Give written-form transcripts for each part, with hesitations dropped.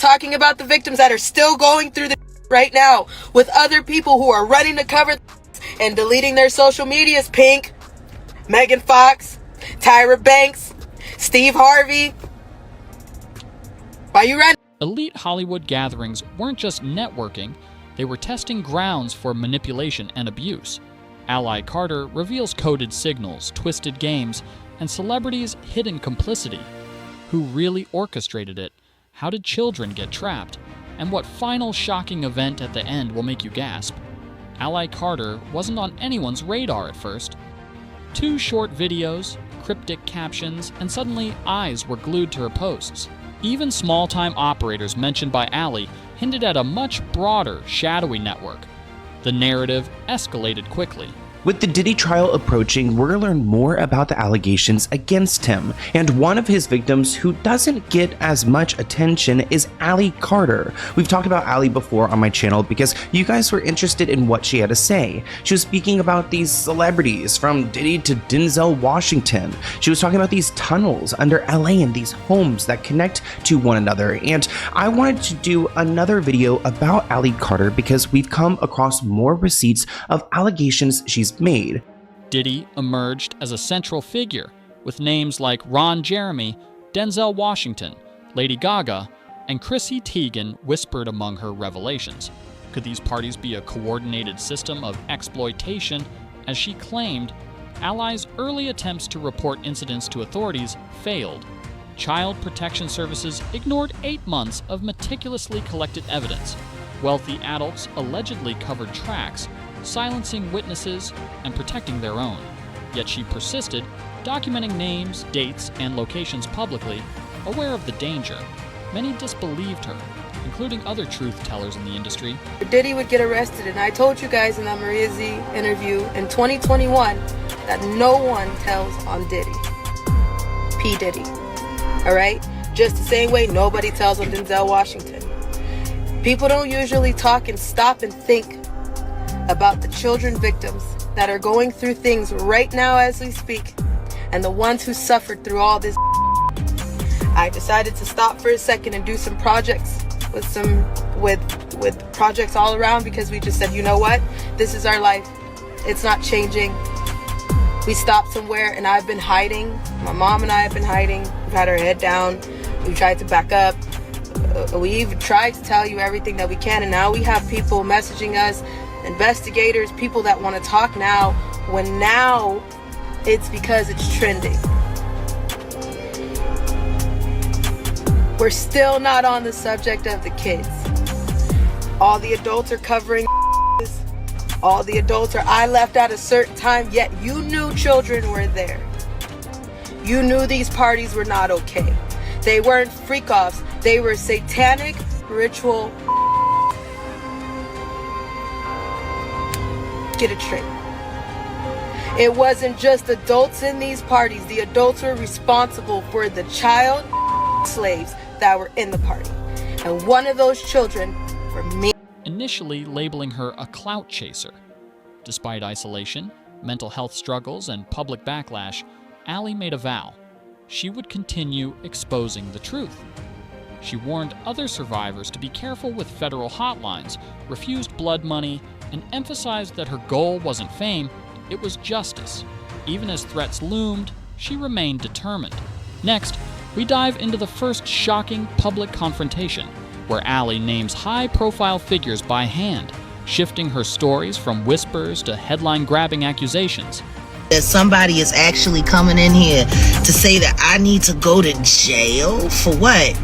not talking about the victims that are still going through the right now with other people who are running to cover and deleting their social medias. Pink, Megan Fox, Tyra Banks, Steve Harvey. Why you running? Elite Hollywood gatherings weren't just networking, they were testing grounds for manipulation and abuse. Ally Carter reveals coded signals, twisted games, and celebrities' hidden complicity. Who really orchestrated it? How did children get trapped? And what final shocking event at the end will make you gasp? Ally Carter wasn't on anyone's radar at first. 2 short videos, cryptic captions, and suddenly eyes were glued to her posts. Even small-time operators mentioned by Ally hinted at a much broader, shadowy network. The narrative escalated quickly. With the Diddy trial approaching, we're going to learn more about the allegations against him. And one of his victims who doesn't get as much attention is Ally Carter. We've talked about Ally before on my channel because you guys were interested in what she had to say. She was speaking about these celebrities from Diddy to Denzel Washington. She was talking about these tunnels under LA and these homes that connect to one another. And I wanted to do another video about Ally Carter because we've come across more receipts of allegations she's made. Diddy emerged as a central figure, with names like Ron Jeremy, Denzel Washington, Lady Gaga, and Chrissy Teigen whispered among her revelations. Could these parties be a coordinated system of exploitation? As she claimed, Ally's early attempts to report incidents to authorities failed. Child Protection Services ignored 8 months of meticulously collected evidence. Wealthy adults allegedly covered tracks, silencing witnesses and protecting their own. Yet she persisted, documenting names, dates, and locations publicly, aware of the danger. Many disbelieved her, including other truth-tellers in the industry. Diddy would get arrested, and I told you guys in that Maria Z interview in 2021 that no one tells on Diddy. P. Diddy. Alright? Just the same way nobody tells on Denzel Washington. People don't usually talk and stop and think about the children victims that are going through things right now as we speak, and the ones who suffered through all this. I decided to stop for a second and do some projects with projects all around, because we just said, you know what, this is our life, it's not changing. We stopped somewhere, and I've been hiding. My mom and I have been hiding. We've had our head down. We've tried to back up. We even tried to tell you everything that we can, and now we have people messaging us, investigators, people that want to talk now, when now it's because it's trending. We're still not on the subject of the kids. All the adults are covering all the adults are I left at a certain time, yet you knew children were there. You knew these parties were not okay. They weren't freak-offs, they were satanic ritual. Get it straight. It wasn't just adults in these parties. The adults were responsible for the child slaves that were in the party. And one of those children were me. Initially labeling her a clout chaser. Despite isolation, mental health struggles, and public backlash, Ally made a vow. She would continue exposing the truth. She warned other survivors to be careful with federal hotlines, refused blood money, and emphasized that her goal wasn't fame, it was justice. Even as threats loomed, she remained determined. Next, we dive into the first shocking public confrontation, where Ally names high-profile figures by hand, shifting her stories from whispers to headline-grabbing accusations. That somebody is actually coming in here to say that I need to go to jail? For what?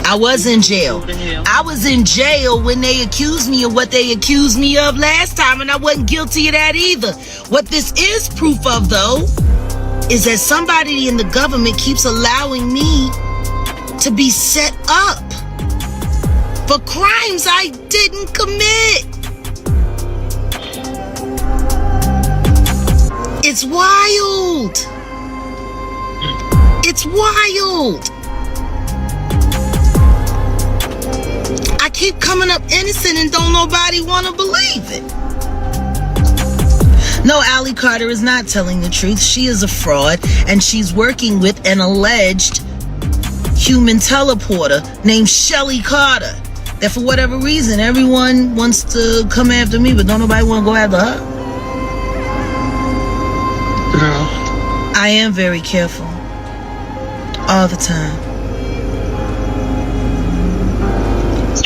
I was in jail. I was in jail when they accused me of what they accused me of last time, and I wasn't guilty of that either. What this is proof of, though, is that somebody in the government keeps allowing me to be set up for crimes I didn't commit. It's wild. It's wild. I keep coming up innocent and don't nobody want to believe it. No, Ally Carter is not telling the truth. She is a fraud, and she's working with an alleged human teleporter named Shelly Carter. That for whatever reason, everyone wants to come after me, but don't nobody want to go after her. Girl. I am very careful. All the time.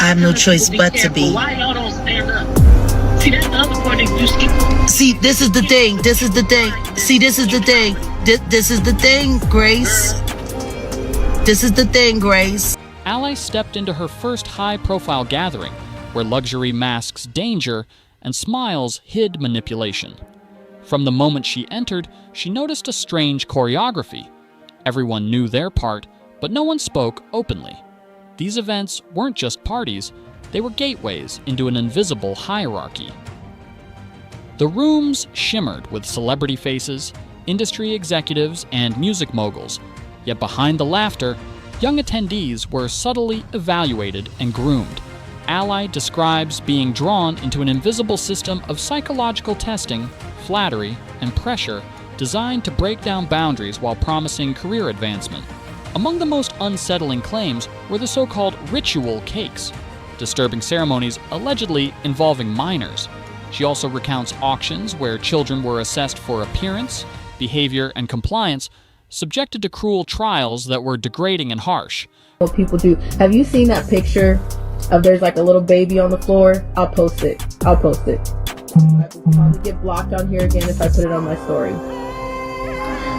I have no choice but to be. Why y'all don't stand up? See, that's the other part that you skip. See, this is the thing. This is the thing. See, this is the thing. This is the thing, Grace. This is the thing, Grace. Ally stepped into her first high-profile gathering, where luxury masks danger and smiles hid manipulation. From the moment she entered, she noticed a strange choreography. Everyone knew their part, but no one spoke openly. These events weren't just parties, they were gateways into an invisible hierarchy. The rooms shimmered with celebrity faces, industry executives, and music moguls, yet behind the laughter, young attendees were subtly evaluated and groomed. Ally describes being drawn into an invisible system of psychological testing, flattery, and pressure designed to break down boundaries while promising career advancement. Among the most unsettling claims were the so-called ritual cakes, disturbing ceremonies allegedly involving minors. She also recounts auctions where children were assessed for appearance, behavior, and compliance, subjected to cruel trials that were degrading and harsh. What people do. Have you seen that picture of there's like a little baby on the floor? I'll post it. I will probably get blocked on here again if I put it on my story.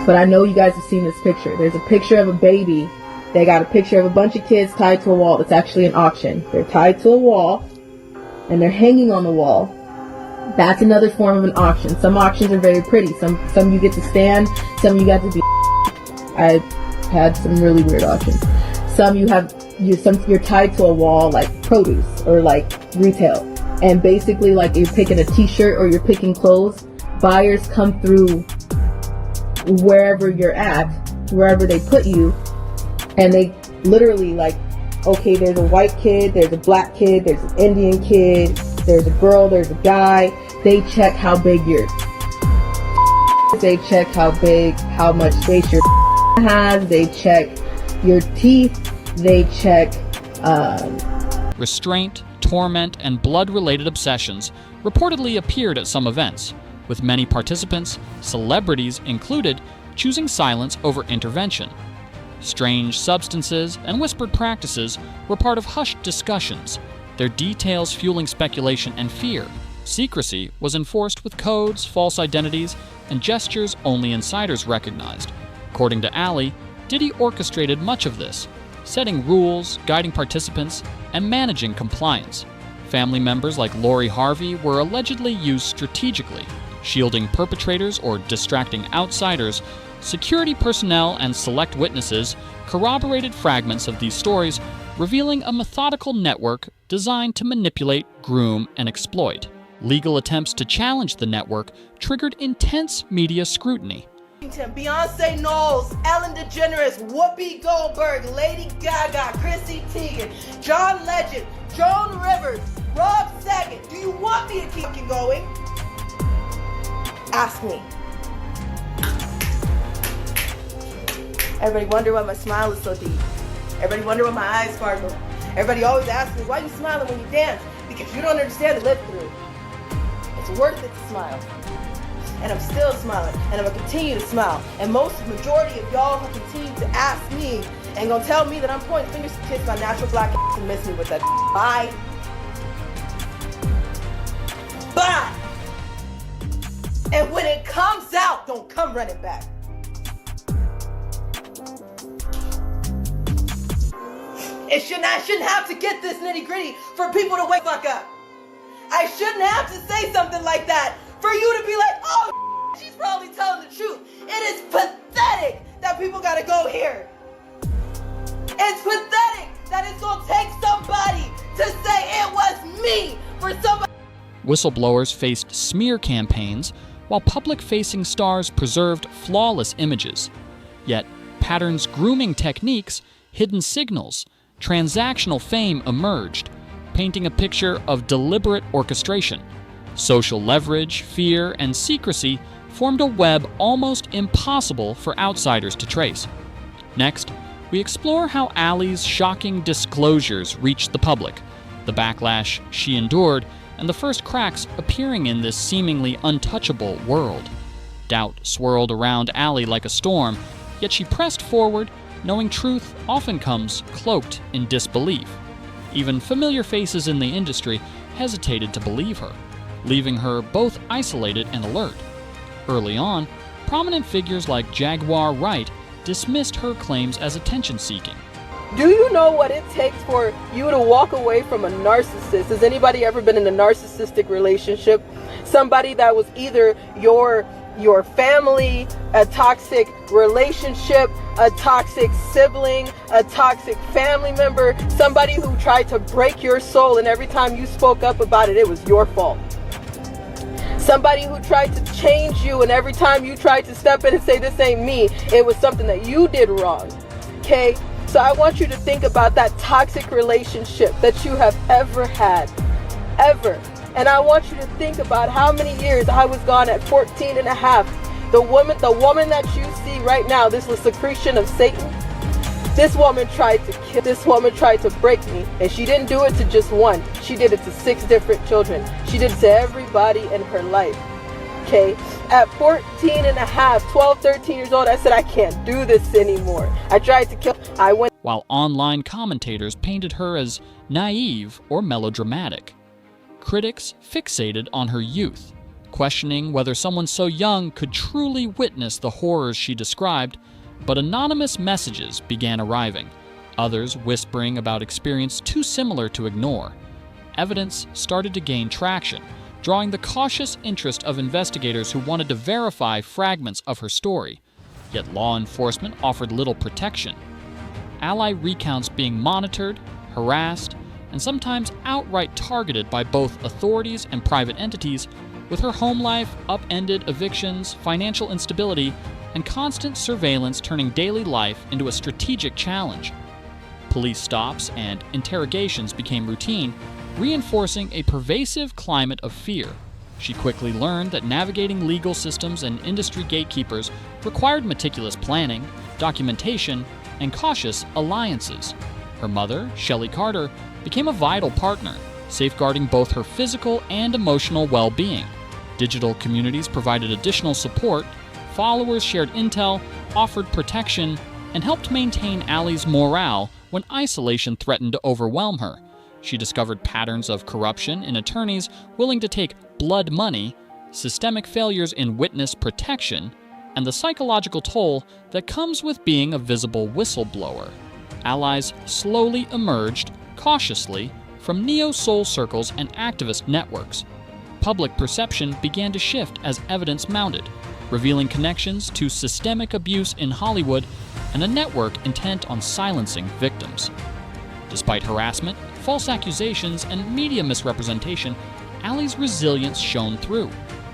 But I know you guys have seen this picture. There's a picture of a baby. They got a picture of a bunch of kids tied to a wall. It's actually an auction. They're tied to a wall and they're hanging on the wall. That's another form of an auction. Some auctions are very pretty. Some you get to stand. Some you got to be. I've had some really weird auctions. Some you're tied to a wall like produce or like retail. And basically like you're picking a t-shirt or you're picking clothes. Buyers come through wherever you're at, wherever they put you, and they literally like, okay, there's a white kid, there's a black kid, there's an Indian kid, there's a girl, there's a guy. They check how big your they check how much space your has, they check your teeth, they check Restraint, torment, and blood-related obsessions reportedly appeared at some events, with many participants, celebrities included, choosing silence over intervention. Strange substances and whispered practices were part of hushed discussions, their details fueling speculation and fear. Secrecy was enforced with codes, false identities, and gestures only insiders recognized. According to Ally, Diddy orchestrated much of this, setting rules, guiding participants, and managing compliance. Family members like Lori Harvey were allegedly used strategically, shielding perpetrators or distracting outsiders. Security personnel and select witnesses corroborated fragments of these stories, revealing a methodical network designed to manipulate, groom, and exploit. Legal attempts to challenge the network triggered intense media scrutiny. Beyonce Knowles, Ellen DeGeneres, Whoopi Goldberg, Lady Gaga, Chrissy Teigen, John Legend, Joan Rivers, Rob Saget. Do you want me to keep going? Ask me. Everybody wonder why my smile is so deep. Everybody wonder why my eyes sparkle. Everybody always asks me, why are you smiling when you dance? Because you don't understand the live through. It's worth it to smile. And I'm still smiling, and I'm gonna continue to smile. And majority of y'all who continue to ask me and gonna tell me that I'm pointing fingers to kiss my natural black ass and miss me with that. Bye. Bye. And when it comes out, don't come running back. I shouldn't have to get this nitty gritty for people to wake fuck up. I shouldn't have to say something like that for you to be like, oh, she's probably telling the truth. It is pathetic that people gotta go here. It's pathetic that it's gonna take somebody to say it was me for somebody. Whistleblowers faced smear campaigns, while public-facing stars preserved flawless images. Yet, patterns, grooming techniques, hidden signals, transactional fame emerged, painting a picture of deliberate orchestration. Social leverage, fear, and secrecy formed a web almost impossible for outsiders to trace. Next, we explore how Allie's shocking disclosures reached the public, the backlash she endured, and the first cracks appearing in this seemingly untouchable world. Doubt swirled around Allie like a storm, yet she pressed forward, knowing truth often comes cloaked in disbelief. Even familiar faces in the industry hesitated to believe her, leaving her both isolated and alert. Early on, prominent figures like Jaguar Wright dismissed her claims as attention-seeking. Do you know what it takes for you to walk away from a narcissist? Has anybody ever been in a narcissistic relationship? Somebody that was either your family, a toxic relationship, a toxic sibling, a toxic family member, somebody who tried to break your soul, and every time you spoke up about it, it was your fault. Somebody who tried to change you, and every time you tried to step in and say, this ain't me, it was something that you did wrong. Okay? So I want you to think about that toxic relationship that you have ever had. Ever. And I want you to think about how many years I was gone at 14 and a half. The woman that you see right now, this was secretion of Satan. This woman tried to kill, this woman tried to break me. And she didn't do it to just one. She did it to 6 different children. She did it to everybody in her life. Okay? At 14 and a half, 12, 13 years old, I said, I can't do this anymore. I tried to kill, while online commentators painted her as naive or melodramatic. Critics fixated on her youth, questioning whether someone so young could truly witness the horrors she described, but anonymous messages began arriving, others whispering about experience too similar to ignore. Evidence started to gain traction, drawing the cautious interest of investigators who wanted to verify fragments of her story, yet law enforcement offered little protection. Ally recounts being monitored, harassed, and sometimes outright targeted by both authorities and private entities, with her home life upended, evictions, financial instability, and constant surveillance turning daily life into a strategic challenge. Police stops and interrogations became routine, reinforcing a pervasive climate of fear. She quickly learned that navigating legal systems and industry gatekeepers required meticulous planning, documentation, and cautious alliances. Her mother, Shelley Carter, became a vital partner, safeguarding both her physical and emotional well-being. Digital communities provided additional support, followers shared intel, offered protection, and helped maintain Allie's morale when isolation threatened to overwhelm her. She discovered patterns of corruption in attorneys willing to take blood money, systemic failures in witness protection, and the psychological toll that comes with being a visible whistleblower. Allies slowly emerged, cautiously, from neo-soul circles and activist networks. Public perception began to shift as evidence mounted, revealing connections to systemic abuse in Hollywood and a network intent on silencing victims. Despite harassment, false accusations, and media misrepresentation, Allie's resilience shone through,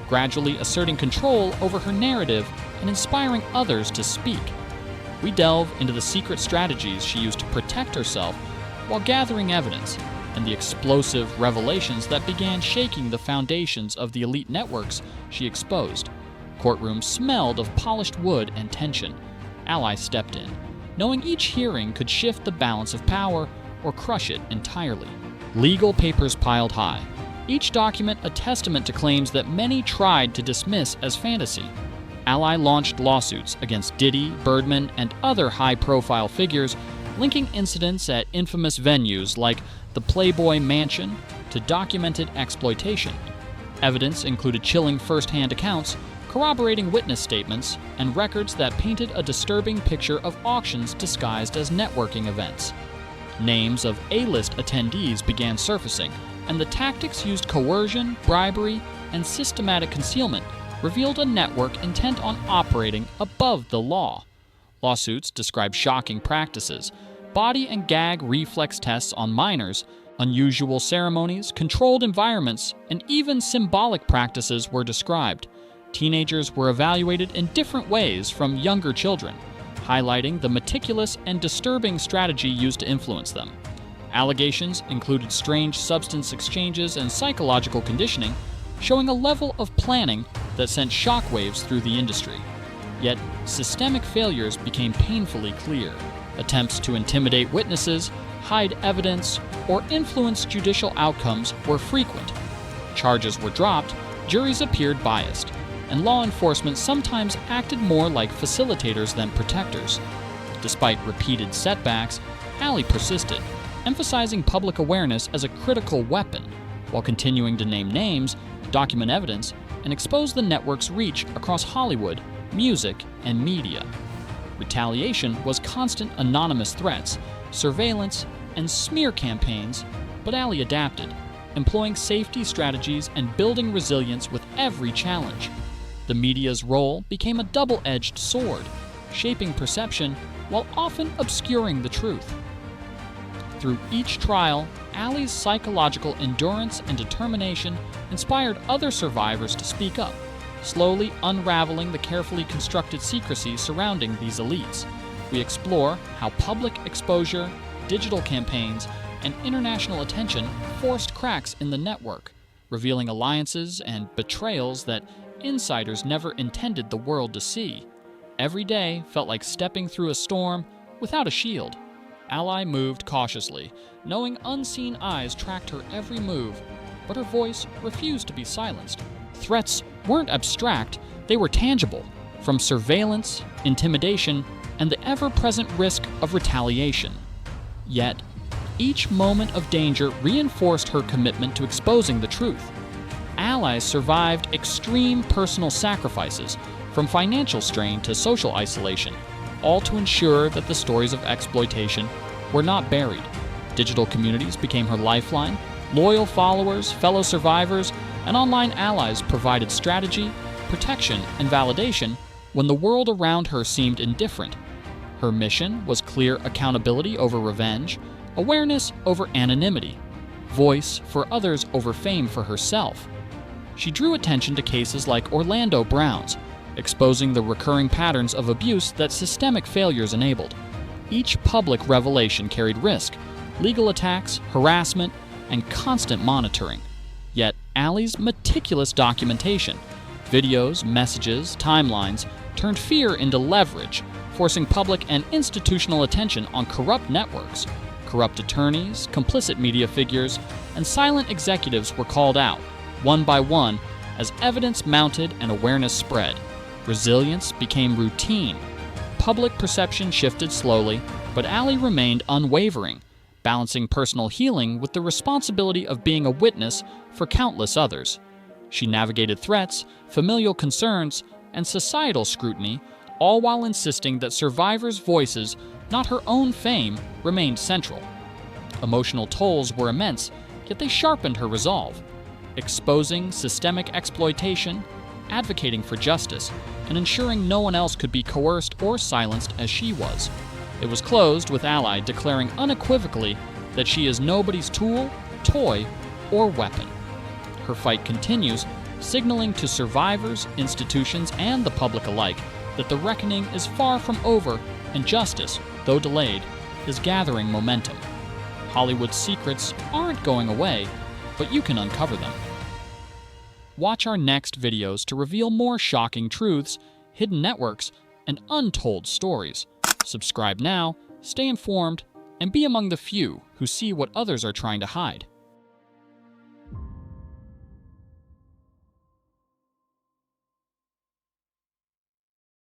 gradually asserting control over her narrative and inspiring others to speak. We delve into the secret strategies she used to protect herself while gathering evidence, and the explosive revelations that began shaking the foundations of the elite networks she exposed. Courtrooms smelled of polished wood and tension. Ally stepped in, knowing each hearing could shift the balance of power or crush it entirely. Legal papers piled high, each document a testament to claims that many tried to dismiss as fantasy. Ally launched lawsuits against Diddy, Birdman, and other high-profile figures, linking incidents at infamous venues like the Playboy Mansion to documented exploitation. Evidence included chilling first-hand accounts, corroborating witness statements, and records that painted a disturbing picture of auctions disguised as networking events. Names of A-list attendees began surfacing, and the tactics used coercion, bribery, and systematic concealment revealed a network intent on operating above the law. Lawsuits described shocking practices, body and gag reflex tests on minors, unusual ceremonies, controlled environments, and even symbolic practices were described. Teenagers were evaluated in different ways from younger children, highlighting the meticulous and disturbing strategy used to influence them. Allegations included strange substance exchanges and psychological conditioning, showing a level of planning that sent shockwaves through the industry. Yet, systemic failures became painfully clear. Attempts to intimidate witnesses, hide evidence, or influence judicial outcomes were frequent. Charges were dropped, juries appeared biased, and law enforcement sometimes acted more like facilitators than protectors. Despite repeated setbacks, Allie persisted, emphasizing public awareness as a critical weapon, while continuing to name names, document evidence, and expose the network's reach across Hollywood, music, and media. Retaliation was constant anonymous threats, surveillance, and smear campaigns, but Allie adapted, employing safety strategies and building resilience with every challenge. The media's role became a double-edged sword, shaping perception while often obscuring the truth. Through each trial, Allie's psychological endurance and determination inspired other survivors to speak up, slowly unraveling the carefully constructed secrecy surrounding these elites. We explore how public exposure, digital campaigns, and international attention forced cracks in the network, revealing alliances and betrayals that insiders never intended the world to see. Every day felt like stepping through a storm without a shield. Ally moved cautiously, knowing unseen eyes tracked her every move, but her voice refused to be silenced. Threats weren't abstract, they were tangible, from surveillance, intimidation, and the ever-present risk of retaliation. Yet, each moment of danger reinforced her commitment to exposing the truth. Allies survived extreme personal sacrifices, from financial strain to social isolation, all to ensure that the stories of exploitation were not buried. Digital communities became her lifeline. Loyal followers, fellow survivors, and online allies provided strategy, protection, and validation when the world around her seemed indifferent. Her mission was clear accountability over revenge, awareness over anonymity, voice for others over fame for herself. She drew attention to cases like Orlando Brown's, exposing the recurring patterns of abuse that systemic failures enabled. Each public revelation carried risk, legal attacks, harassment, and constant monitoring. Yet Allie's meticulous documentation, videos, messages, timelines, turned fear into leverage, forcing public and institutional attention on corrupt networks. Corrupt attorneys, complicit media figures, and silent executives were called out, one by one, as evidence mounted and awareness spread. Resilience became routine. Public perception shifted slowly, but Allie remained unwavering, balancing personal healing with the responsibility of being a witness for countless others. She navigated threats, familial concerns, and societal scrutiny, all while insisting that survivors' voices, not her own fame, remained central. Emotional tolls were immense, yet they sharpened her resolve, exposing systemic exploitation, advocating for justice, and ensuring no one else could be coerced or silenced as she was. It was closed with Ally declaring unequivocally that she is nobody's tool, toy, or weapon. Her fight continues, signaling to survivors, institutions, and the public alike that the reckoning is far from over and justice, though delayed, is gathering momentum. Hollywood's secrets aren't going away, but you can uncover them. Watch our next videos to reveal more shocking truths, hidden networks, and untold stories. Subscribe now, stay informed, and be among the few who see what others are trying to hide.